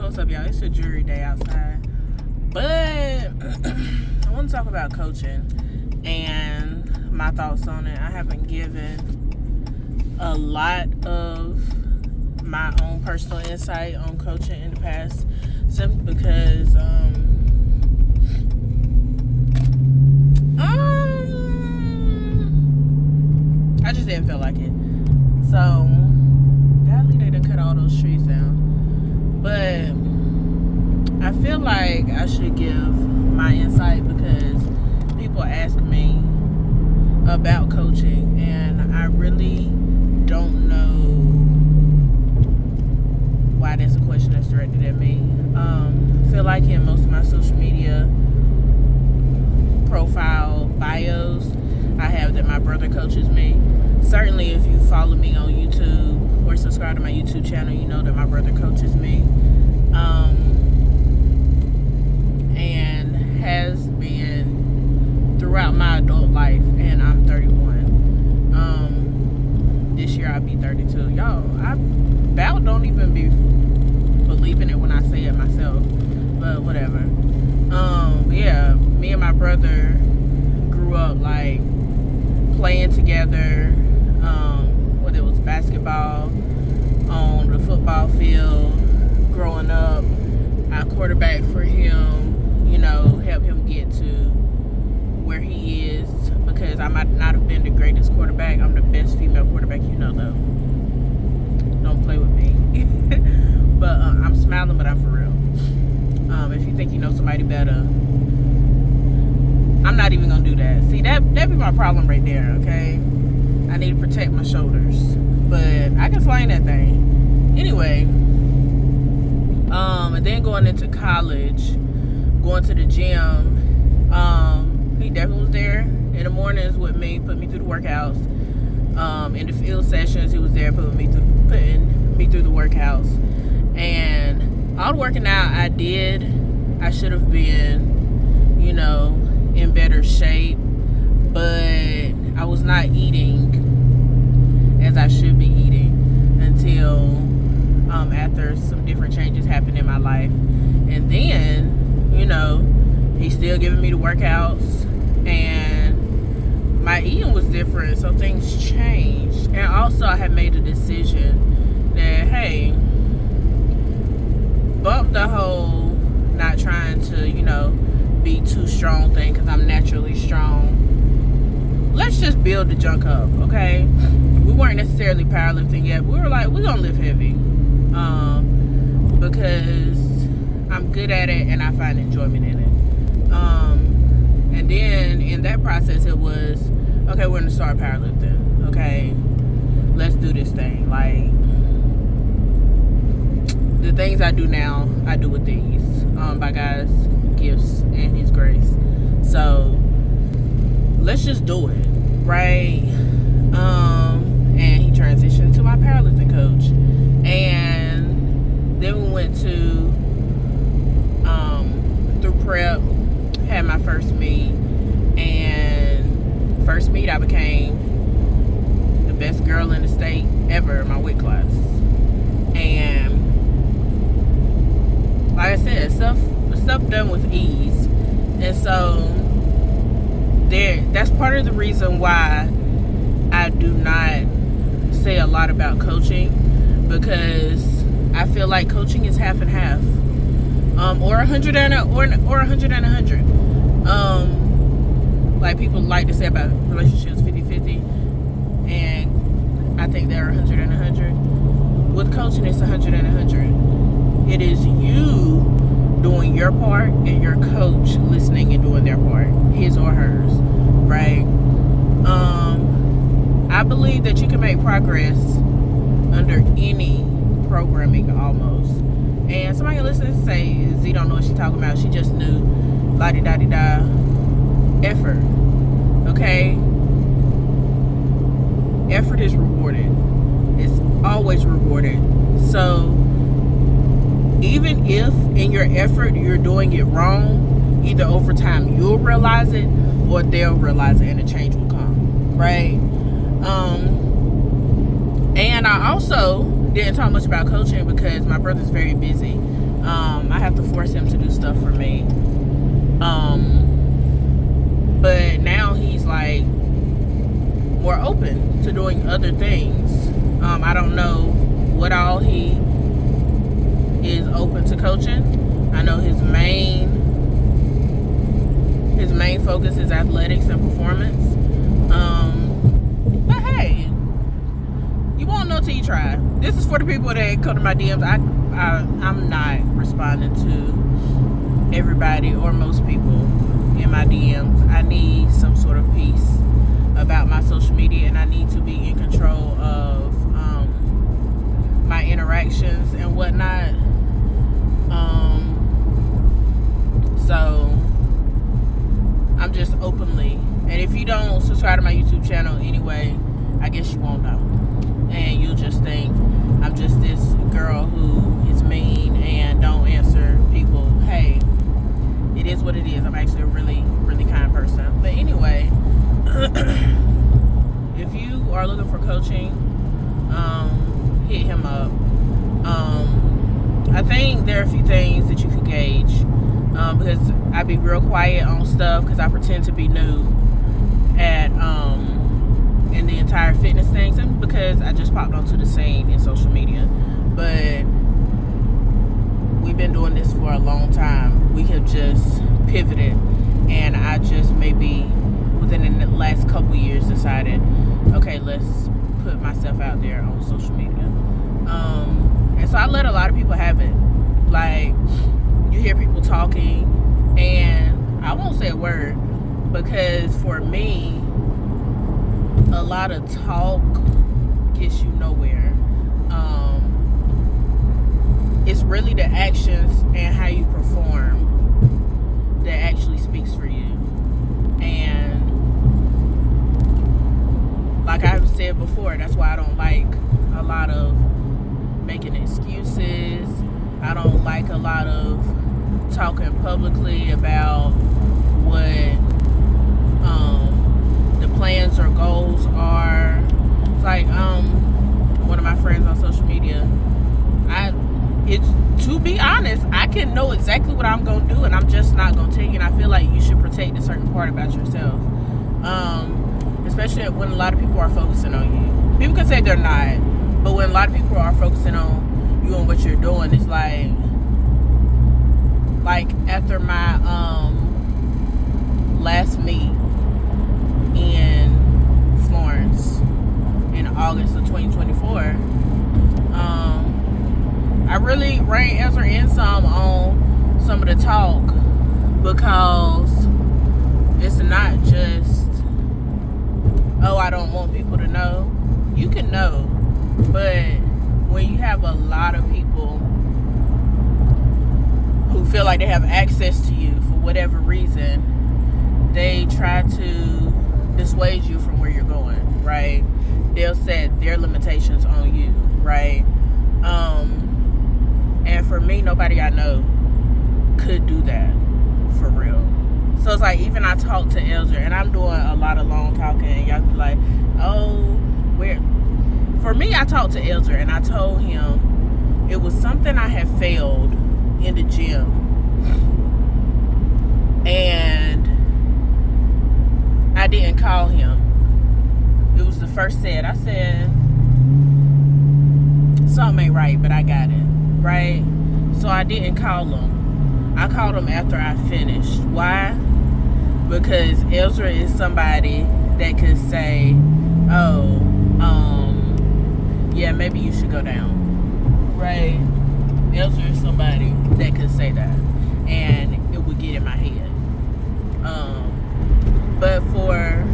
What's up, y'all? It's a jury day outside. But I want to talk about coaching and my thoughts on it. I haven't given a lot of my own personal insight on coaching in the past, simply because I just didn't feel like it. So, golly, they done cut all those trees down. But I feel like I should give my insight because people ask me about coaching, and I really don't know why that's a question that's directed at me. I feel like in most of my social media profile bios, I have that my brother coaches me. Certainly, if you follow me on YouTube or subscribe to my YouTube channel, you know that my brother coaches me. And has been throughout my adult life, and I'm 31. This year I'll be 32. Y'all, I about don't even be believing it when I say it myself, but whatever. Yeah, me and my brother grew up like playing together, whether it was basketball, on the football field. Growing up, I quarterbacked for him, help him get to where he is, because I might not have been the greatest quarterback. I'm the best female quarterback though. Don't play with me. But I'm smiling, but I'm for real. If you think you know somebody better, I'm not even gonna do that. See, that be my problem right there, okay? I need to protect my shoulders, but I can sling that thing. Anyway, and then going into college, going to the gym, he definitely was there in the mornings with me, put me through the workouts. In the field sessions, he was there putting me through the workouts. And all the working out I did, I should have been, in better shape, but I was not eating as I should be eating until after some different changes happened in my life. And then, he's still giving me the workouts, and my eating was different, so things changed. And also I had made a decision that, hey, bump the whole not trying to, be too strong thing, because I'm naturally strong. Let's just build the junk up, okay? We weren't necessarily powerlifting yet. We were like, we're gonna lift heavy, because I'm good at it and I find enjoyment in it. And then in that process, it was, okay, we're gonna start powerlifting. Okay, let's do this thing. Like, the things I do now, I do with these, by God's gifts and His grace. So let's just do it, right? And he transitioned to my powerlifting coach, and then we went to through prep, had my first meet, and first meet I became the best girl in the state ever in my weight class. And like I said, stuff done with ease. And so that's part of the reason why I do not say a lot about coaching, because I feel like coaching is half and half, or 100 and 100. Like people like to say about relationships, 50-50, and I think they're 100 and 100. With coaching, it's 100 and 100. It is you doing your part and your coach listening and doing their part, his or hers, right? I believe that you can make progress under any programming almost. And somebody listening to say, Z don't know what she's talking about. She just knew la-di-da-di-da effort. Okay? Effort is rewarded. It's always rewarded. So even if in your effort you're doing it wrong, either over time you'll realize it or they'll realize it and a change will come, right? And I also didn't talk much about coaching because my brother's very busy. I have to force him to do stuff for me. But now he's like more open to doing other things. I don't know what all he is open to coaching. I know his main focus is athletics and performance. But hey, you won't know till you try. This is for the people that come to my DMs. I'm not responding to everybody or most people in my DMs. I need some sort of peace about my social media, and I need to be in control of my interactions and whatnot. So I'm just openly, and if you don't subscribe to my YouTube channel anyway, I guess you won't know, and you'll just think I'm just this girl who is mean and don't answer people. Hey, it is what it is. I'm actually a really, really kind person. But anyway, if you are looking for coaching, hit him up. I think there are a few things that you can gauge, because I be real quiet on stuff because I pretend to be new at in the entire fitness things, and because I just popped onto the scene in social media. But we've been doing this for a long time. We have just pivoted, and I just maybe within the last couple years decided, okay, let's put myself out there on social media. And so I let a lot of people have it. Like, you hear people talking, and I won't say a word, because for me, a lot of talk gets you nowhere. It's really the actions and how you perform that actually speaks for you. And like I've said before, that's why I don't like a lot of making excuses. I don't like a lot of talking publicly about what the plans or goals are. Like one of my friends on social media, to be honest, I can know exactly what I'm gonna do, and I'm just not gonna tell you. And I feel like you should protect a certain part about yourself, especially when a lot of people are focusing on you. People can say they're not, but when a lot of people are focusing on you and what you're doing, it's like after my last meet in Florence in August of 2024, I really reined Ezra in some on some of the talk, because it's not just, oh, I don't want people to know. You can know, but when you have a lot of people who feel like they have access to you for whatever reason, they try to dissuade you from where you're going, right? They'll set their limitations on you, right? And for me, nobody I know could do that for real. So it's like, even I talk to Elder, and I'm doing a lot of long talking, and y'all be like, oh, where? For me, I talked to Elder, and I told him it was something I had failed in the gym. And I didn't call him. It was the first set. I said, something ain't right, but I got it, right? So I didn't call him. I called him after I finished. Why? Because Ezra is somebody that could say, oh, yeah, maybe you should go down, right? Ezra is somebody that could say that, and it would get in my head. But for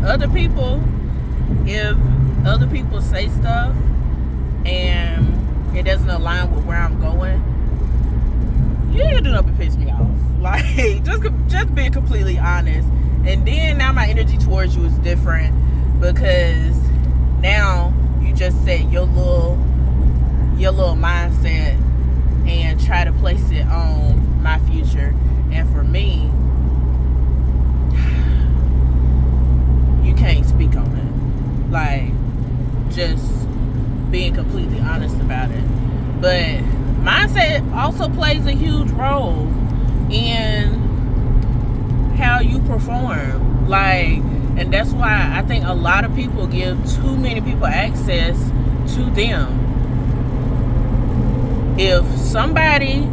other people, if other people say stuff and it doesn't align with where I'm going, you ain't gonna do nothing but piss me off. Like, just being completely honest. And then now my energy towards you is different, because now you just set your little mindset and try to place it on my future. And for me, you can't speak on it. Like, just being completely honest about it. But mindset that also plays a huge role in how you perform. Like, and that's why I think a lot of people give too many people access to them. If somebody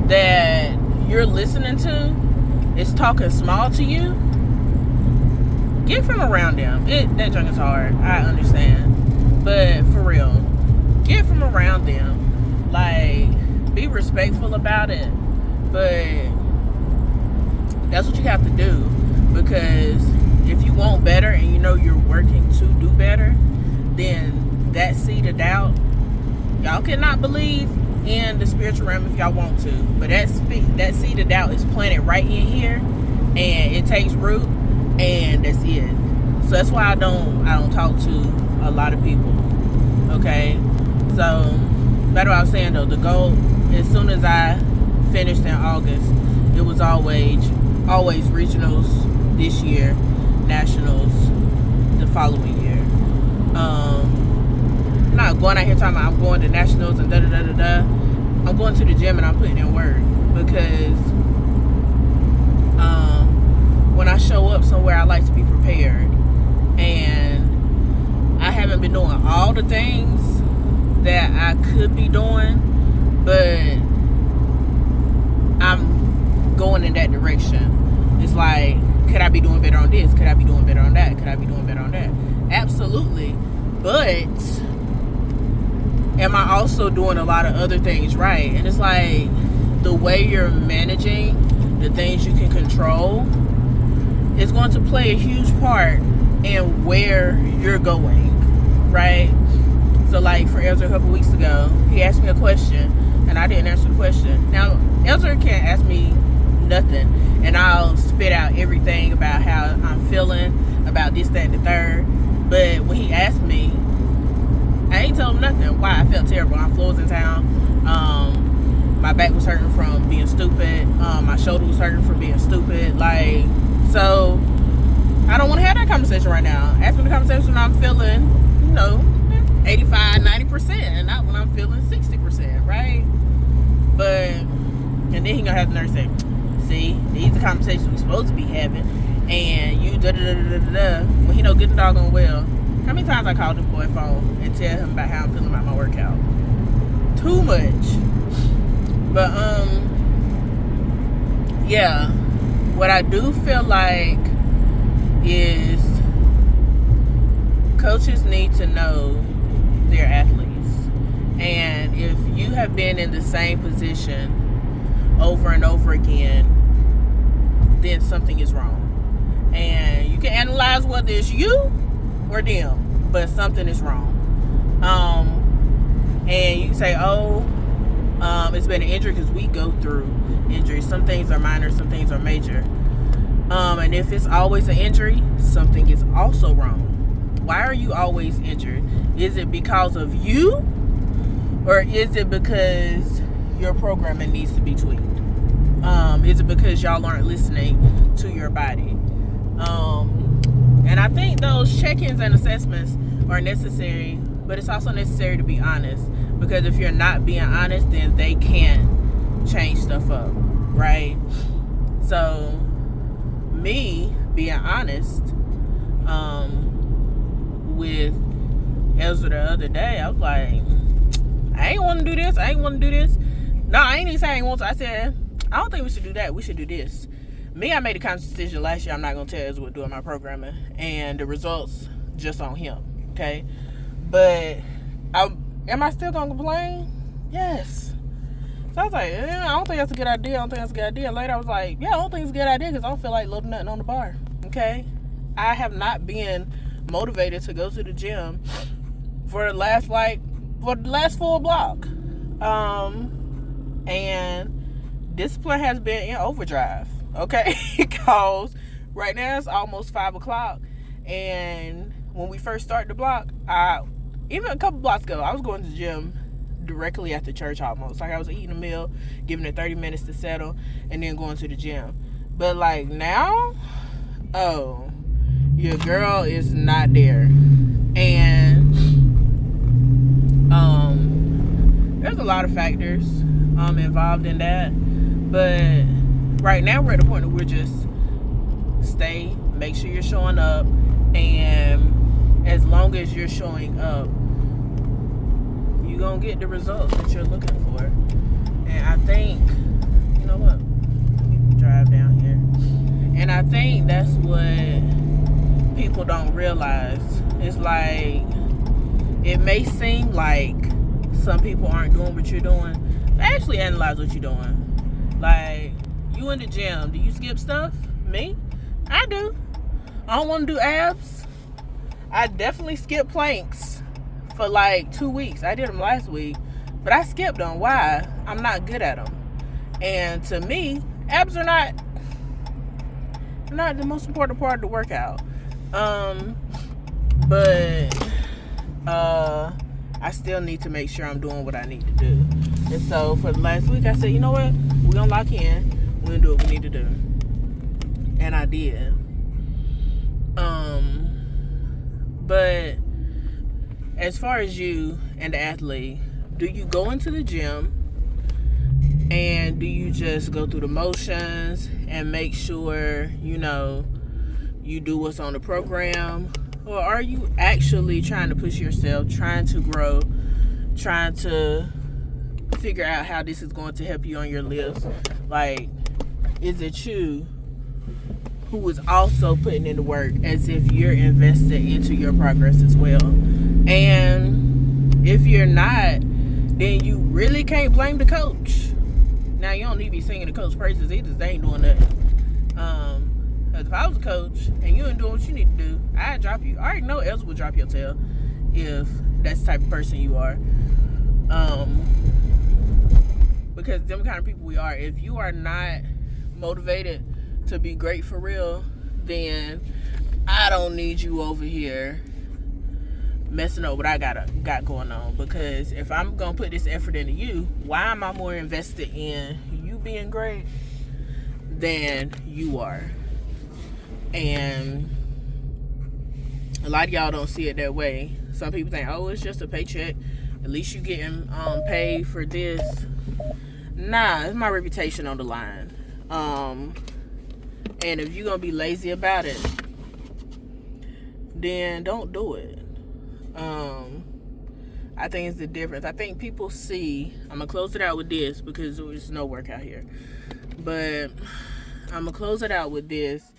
that you're listening to is talking small to you, get from around them. That junk is hard, I understand, but for real, get from around them. Like, be respectful about it, but that's what you have to do, because if you want better and you know you're working to do better, then that seed of doubt, y'all cannot believe in the spiritual realm if y'all want to, but that seed of doubt is planted right in here, and it takes root, and that's it. So that's why I don't talk to a lot of people. Okay, so that's what I was saying though. The goal, as soon as I finished in August, it was always regionals this year, nationals the following year. I'm not going out here talking about I'm going to nationals and da-da-da-da-da. I'm going to the gym and I'm putting in work, because when I show up somewhere, I like to be prepared. And I haven't been doing all the things that I could be doing, but I'm going in that direction. It's like, could I be doing better on this? Could I be doing better on that? Could I be doing better on that? Absolutely. But am I also doing a lot of other things right? And it's like, the way you're managing the things you can control is going to play a huge part in where you're going, right? So like for Ezra a couple weeks ago, he asked me a question and I didn't answer the question. Now, Ezra can't ask me nothing and I'll spit out everything about how I'm feeling, about this, that, and the third. But when he asked me, I ain't told him nothing. Why? I felt terrible. My floor was in town. My back was hurting from being stupid. My shoulder was hurting from being stupid. Like, so I don't want to have that conversation right now. Ask me the conversation when I'm feeling, 85, 90%, and not when I'm feeling 60%, right? But, and then he gonna have the nurse say, see, these are conversations we supposed to be having, and you da-da-da-da-da-da, when he know good and doggone well. How many times I called this boy phone and tell him about how I'm feeling about my workout? Too much. But, yeah, what I do feel like is coaches need to know their athletes. And if you have been in the same position over and over again, then something is wrong. And you can analyze whether it's you or them, but something is wrong. And you can say, it's been an injury, because we go through injuries. Some things are minor, some things are major. And if it's always an injury, something is also wrong. Why are you always injured? Is it because of you, or is it because your programming needs to be tweaked? Is it because y'all aren't listening to your body? And I think those check-ins and assessments are necessary, but it's also necessary to be honest, because if you're not being honest, then they can't change stuff up, right? So me being honest with Ezra the other day, I was like, I ain't want to do this, I ain't want to do this. No, I ain't even saying I ain't want to. I said, I don't think we should do that, we should do this. Me, I made a conscious decision last year, I'm not going to tell Ezra what to do in my programming, and the results just on him, okay? But am I still going to complain? Yes. So I was like, I don't think that's a good idea. And later I was like, yeah, I don't think it's a good idea, because I don't feel like loading nothing on the bar, okay? I have not been motivated to go to the gym for the last full block. And discipline has been in overdrive, okay? Because right now it's almost 5 o'clock, and when we first started the block, even a couple blocks ago, I was going to the gym directly after church almost. Like, I was eating a meal, giving it 30 minutes to settle, and then going to the gym. But like now, your girl is not there. And there's a lot of factors involved in that. But right now we're at a point where we're just make sure you're showing up, and as long as you're showing up, you're gonna get the results that you're looking for. And I think, you know what, let me drive down here. And I think that's what people don't realize. It's like, it may seem like some people aren't doing what you're doing, but actually analyze what you're doing. Like, you in the gym, do you skip stuff? Me? I do. I don't want to do abs. I definitely skip planks for like 2 weeks. I did them last week, but I skipped them. Why? I'm not good at them. And to me, abs are not the most important part of the workout. But I still need to make sure I'm doing what I need to do. And so for the last week, I said, you know what? We're going to lock in. We're going to do what we need to do. And I did. But as far as you and the athlete, do you go into the gym and do you just go through the motions and make sure, you do what's on the program? Or are you actually trying to push yourself, trying to grow, trying to figure out how this is going to help you on your lifts? Like, is it you who is also putting in the work as if you're invested into your progress as well? And if you're not, then you really can't blame the coach. Now, you don't need to be singing the coach praises either. They ain't doing nothing. If I was a coach and you ain't doing what you need to do, I'd drop you. I already know Elsa would drop your tail if that's the type of person you are. Because them kind of people we are. If you are not motivated to be great for real, then I don't need you over here messing up what I got going on. Because if I'm gonna put this effort into you, why am I more invested in you being great than you are? And a lot of y'all don't see it that way. Some people think, oh, it's just a paycheck, at least you getting paid for this. Nah, it's my reputation on the line. And if you're gonna be lazy about it, then don't do it. I think it's the difference. I think people see, I'm gonna close it out with this because there's no workout here, but I'm gonna close it out with this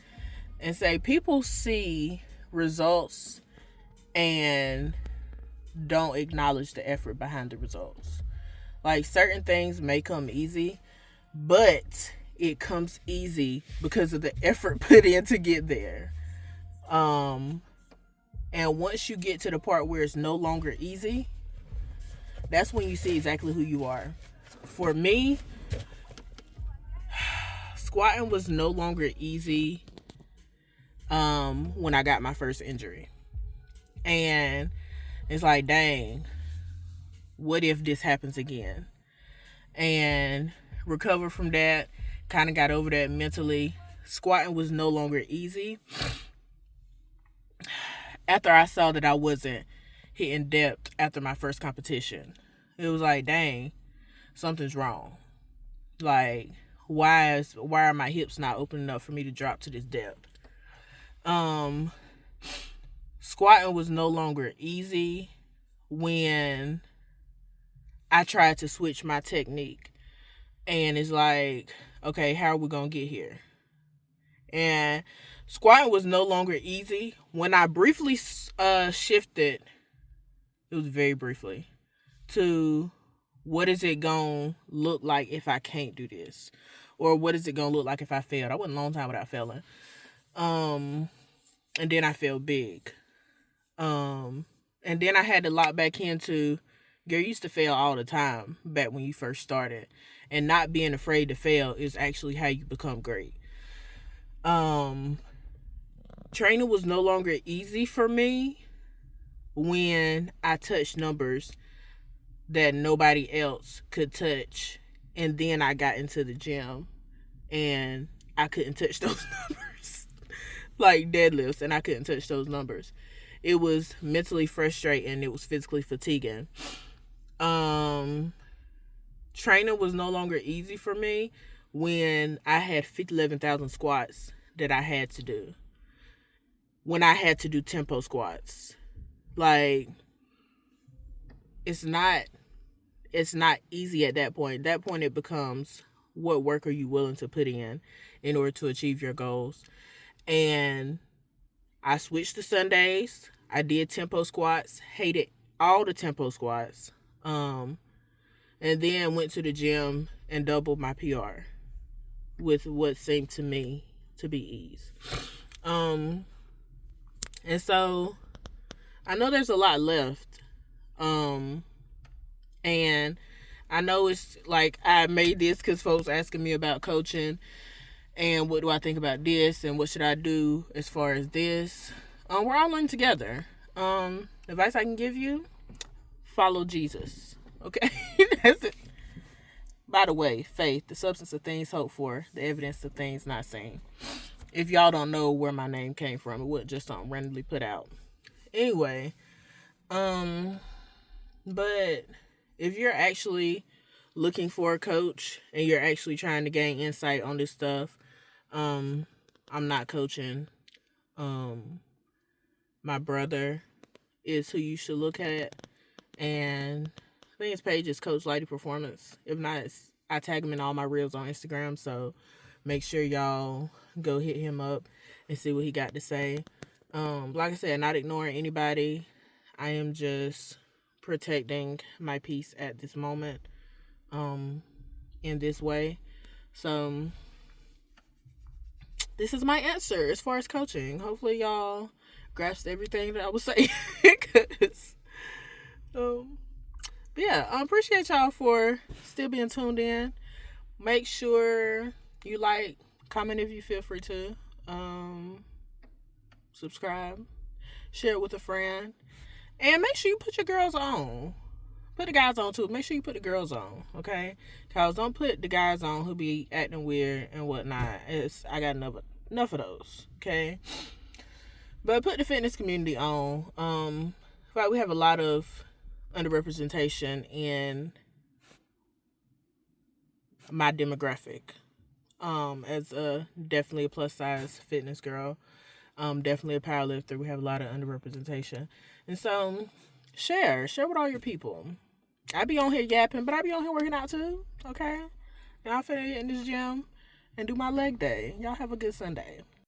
and say people see results and don't acknowledge the effort behind the results. Like, certain things may come easy, but it comes easy because of the effort put in to get there. And once you get to the part where it's no longer easy, that's when you see exactly who you are. For me, squatting was no longer easy when I got my first injury. And it's like, dang, what if this happens again? And recover from that, kind of got over that mentally. Squatting was no longer easy. After I saw that I wasn't hitting depth after my first competition, it was like, dang, something's wrong. Like, why are my hips not open enough for me to drop to this depth? Squatting was no longer easy when I tried to switch my technique. And it's like, okay, how are we going to get here? And squatting was no longer easy when I briefly shifted, it was very briefly, to what is it going to look like if I can't do this? Or what is it going to look like if I failed? I went a long time without failing. And then I felt big. And then I had to lock back into, girl, you used to fail all the time back when you first started. And not being afraid to fail is actually how you become great. Training was no longer easy for me when I touched numbers that nobody else could touch. And then I got into the gym and I couldn't touch those numbers. Like deadlifts, and I couldn't touch those numbers. It was mentally frustrating. It was physically fatiguing. training was no longer easy for me when I had 11,000 squats that I had to do. When I had to do tempo squats. Like, it's not easy at that point. At that point, it becomes, what work are you willing to put in order to achieve your goals? And I switched to Sundays. I did tempo squats. Hated all the tempo squats. And then went to the gym and doubled my PR with what seemed to me to be ease. And so I know there's a lot left. And I know it's like, I made this because folks asking me about coaching and what do I think about this and what should I do as far as this. We're all learning together. Advice I can give you, follow Jesus. Okay? That's it. By the way, faith, the substance of things hoped for, the evidence of things not seen. If y'all don't know where my name came from, it wasn't just something randomly put out. Anyway, but if you're actually looking for a coach and you're actually trying to gain insight on this stuff, I'm not coaching. My brother is who you should look at, and I think his page is Coach Lighty Performance. If not, I tag him in all my reels on Instagram, so make sure y'all go hit him up and see what he got to say. Like I said, not ignoring anybody. I am just protecting my peace at this moment, in this way. So this is my answer as far as coaching. Hopefully y'all grasped everything that I was saying. But yeah, I appreciate y'all for still being tuned in. Make sure you like, comment if you feel free to, subscribe, share it with a friend, and make sure you put your girls on. Put the guys on too. Make sure you put the girls on, okay? Cause don't put the guys on who be acting weird and whatnot. I got enough of those, okay? But put the fitness community on. Like, we have a lot of underrepresentation in my demographic. As definitely a plus size fitness girl, definitely a powerlifter, we have a lot of underrepresentation. And so share with all your people. I be on here yapping, but I be on here working out too, okay? Y'all finna get in this gym and do my leg day. Y'all have a good Sunday.